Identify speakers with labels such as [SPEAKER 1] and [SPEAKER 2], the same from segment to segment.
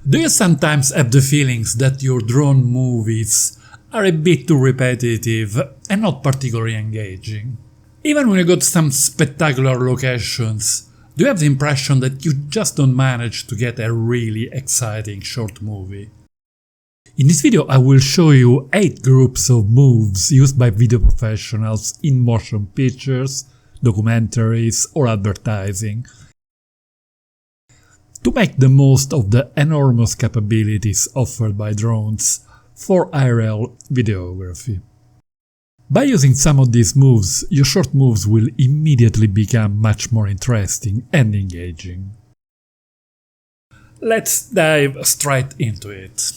[SPEAKER 1] Do you sometimes have the feelings that your drone movies are a bit too repetitive and not particularly engaging? Even when you go to some spectacular locations, do you have the impression that you just don't manage to get a really exciting short movie? In this video I will show you 8 groups of moves used by video professionals in motion pictures, documentaries or advertising to make the most of the enormous capabilities offered by drones for aerial videography. By using some of these moves, your short moves will immediately become much more interesting and engaging. Let's dive straight into it.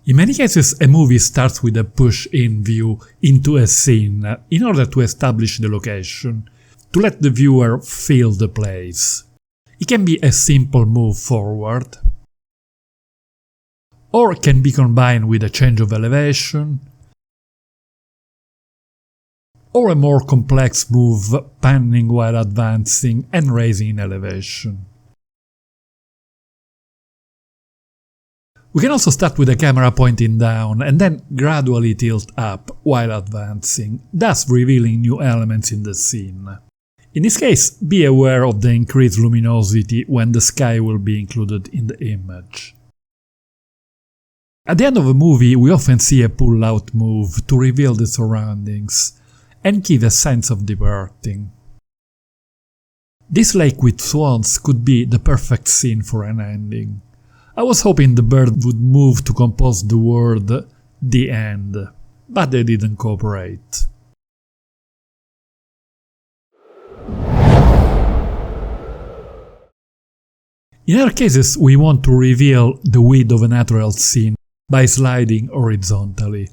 [SPEAKER 1] In many cases, a movie starts with a push-in view into a scene in order to establish the location, to let the viewer feel the place. It can be a simple move forward, or can be combined with a change of elevation, or a more complex move panning while advancing and raising in elevation. We can also start with the camera pointing down and then gradually tilt up while advancing, thus revealing new elements in the scene. In this case, be aware of the increased luminosity when the sky will be included in the image. At the end of a movie, we often see a pull-out move to reveal the surroundings and give a sense of departing. This lake with swans could be the perfect scene for an ending. I was hoping the bird would move to compose the word "the end", but they didn't cooperate. In other cases, we want to reveal the width of a natural scene by sliding horizontally.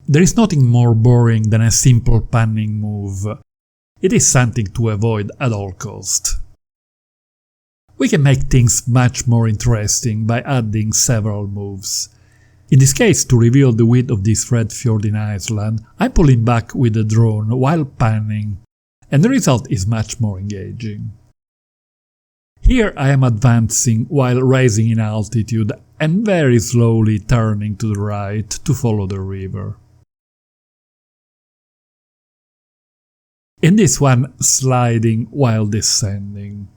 [SPEAKER 1] There is nothing more boring than a simple panning move. It is something to avoid at all costs. We can make things much more interesting by adding several moves. In this case, to reveal the width of this red fjord in Iceland, I'm pulling back with the drone while panning, and the result is much more engaging. Here I am advancing while rising in altitude and very slowly turning to the right to follow the river. In this one, sliding while descending.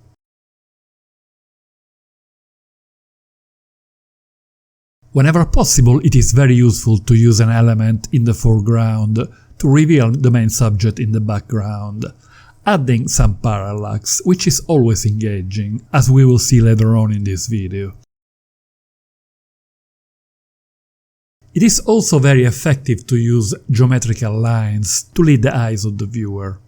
[SPEAKER 1] Whenever possible, it is very useful to use an element in the foreground to reveal the main subject in the background, adding some parallax, which is always engaging, as we will see later on in this video. It is also very effective to use geometrical lines to lead the eyes of the viewer.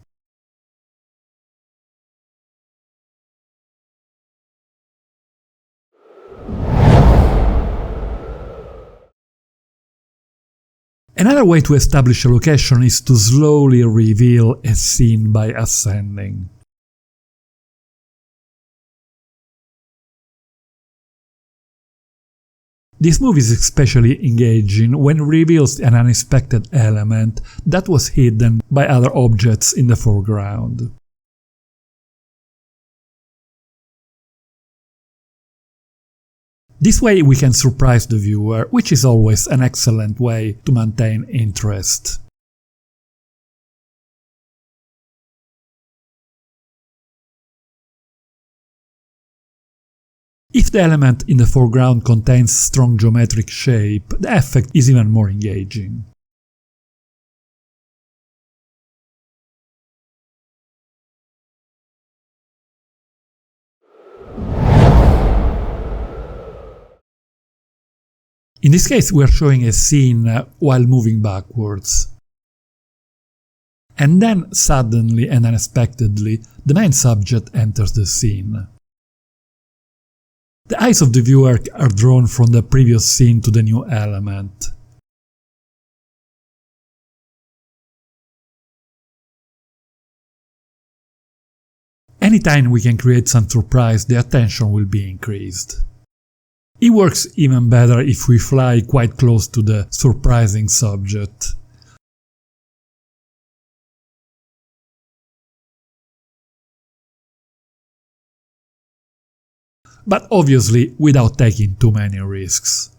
[SPEAKER 1] Another way to establish a location is to slowly reveal a scene by ascending. This move is especially engaging when it reveals an unexpected element that was hidden by other objects in the foreground. This way we can surprise the viewer, which is always an excellent way to maintain interest. If the element in the foreground contains strong geometric shape, the effect is even more engaging. In this case, we are showing a scene while moving backwards. And then, suddenly and unexpectedly, the main subject enters the scene. The eyes of the viewer are drawn from the previous scene to the new element. Anytime we can create some surprise, the attention will be increased. It works even better if we fly quite close to the surprising subject. but obviously without taking too many risks.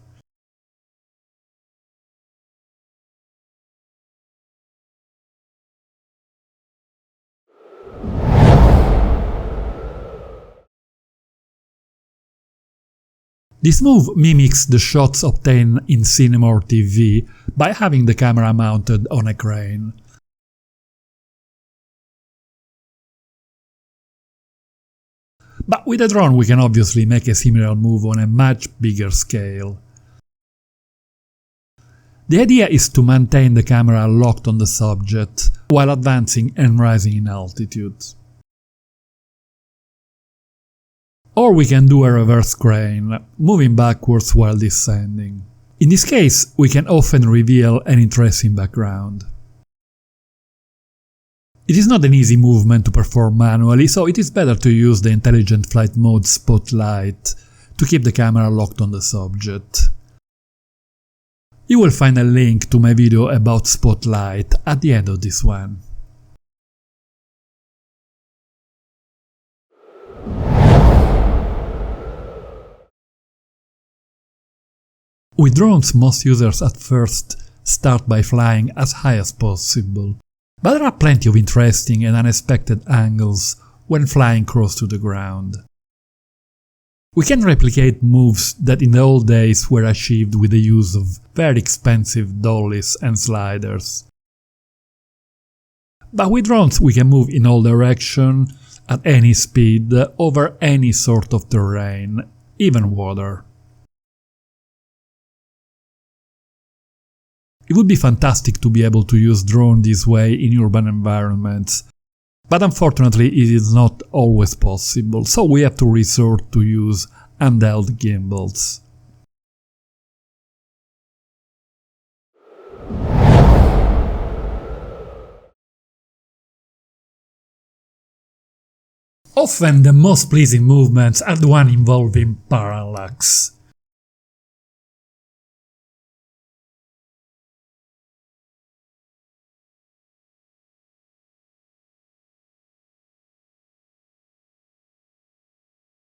[SPEAKER 1] This move mimics the shots obtained in cinema or TV by having the camera mounted on a crane. But with a drone we can obviously make a similar move on a much bigger scale. The idea is to maintain the camera locked on the subject while advancing and rising in altitude. Or we can do a reverse crane, moving backwards while descending. In this case, we can often reveal an interesting background. It is not an easy movement to perform manually, so it is better to use the intelligent flight mode spotlight to keep the camera locked on the subject. You will find a link to my video about spotlight at the end of this one. With drones, most users at first start by flying as high as possible, but there are plenty of interesting and unexpected angles when flying close to the ground. We can replicate moves that in the old days were achieved with the use of very expensive dollies and sliders. But with drones we can move in all directions, at any speed, over any sort of terrain, even water. It would be fantastic to be able to use drone this way in urban environments, but unfortunately it is not always possible, so we have to resort to use handheld gimbals. Often the most pleasing movements are the one involving parallax.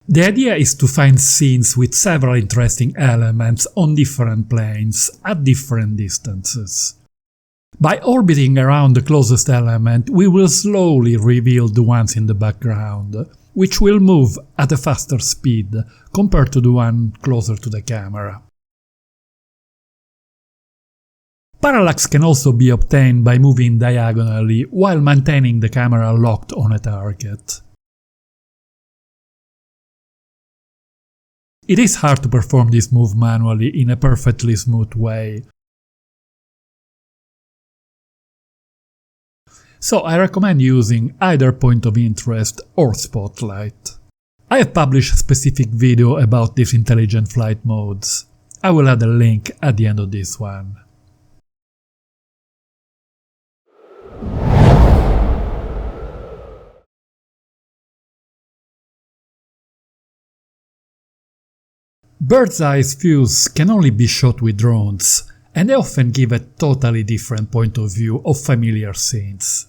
[SPEAKER 1] The idea is to find scenes with several interesting elements on different planes at different distances. By orbiting around the closest element, we will slowly reveal the ones in the background, which will move at a faster speed compared to the one closer to the camera. Parallax can also be obtained by moving diagonally while maintaining the camera locked on a target. It is hard to perform this move manually in a perfectly smooth way, so I recommend using either point of interest or spotlight. I have published a specific video about these intelligent flight modes. I will add a link at the end of this one. Bird's eye views can only be shot with drones, and they often give a totally different point of view of familiar scenes.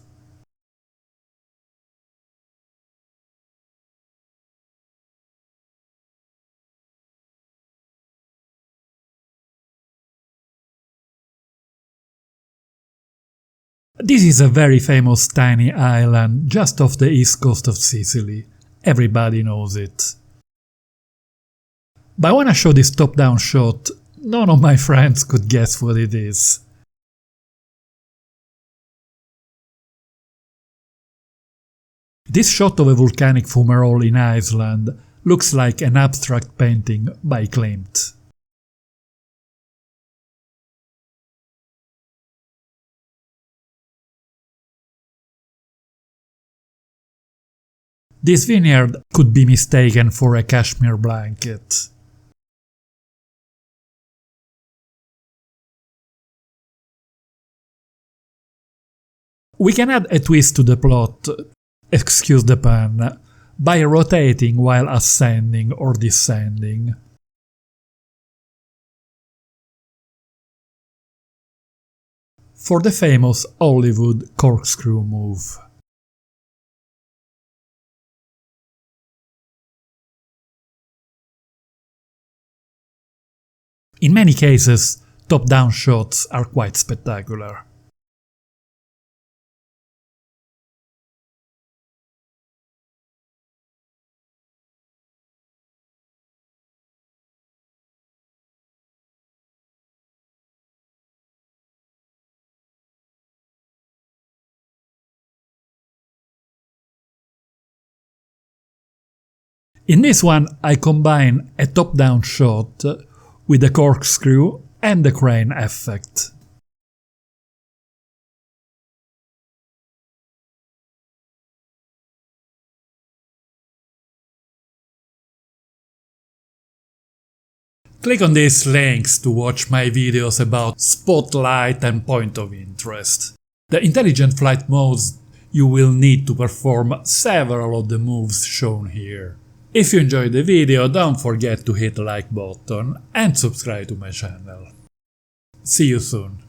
[SPEAKER 1] This is a very famous tiny island just off the east coast of Sicily. Everybody knows it. But when I show this top-down shot, none of my friends could guess what it is. This shot of a volcanic fumarole in Iceland looks like an abstract painting by Klimt. This vineyard could be mistaken for a cashmere blanket. We can add a twist to the plot, excuse the pun, by rotating while ascending or descending. For the famous Hollywood corkscrew move. In many cases, top-down shots are quite spectacular. In this one, I combine a top-down shot with a corkscrew and a crane effect. Click on these links to watch my videos about spotlight and point of interest. The intelligent flight modes you will need to perform several of the moves shown here. If you enjoyed the video, don't forget to hit the like button and subscribe to my channel. See you soon!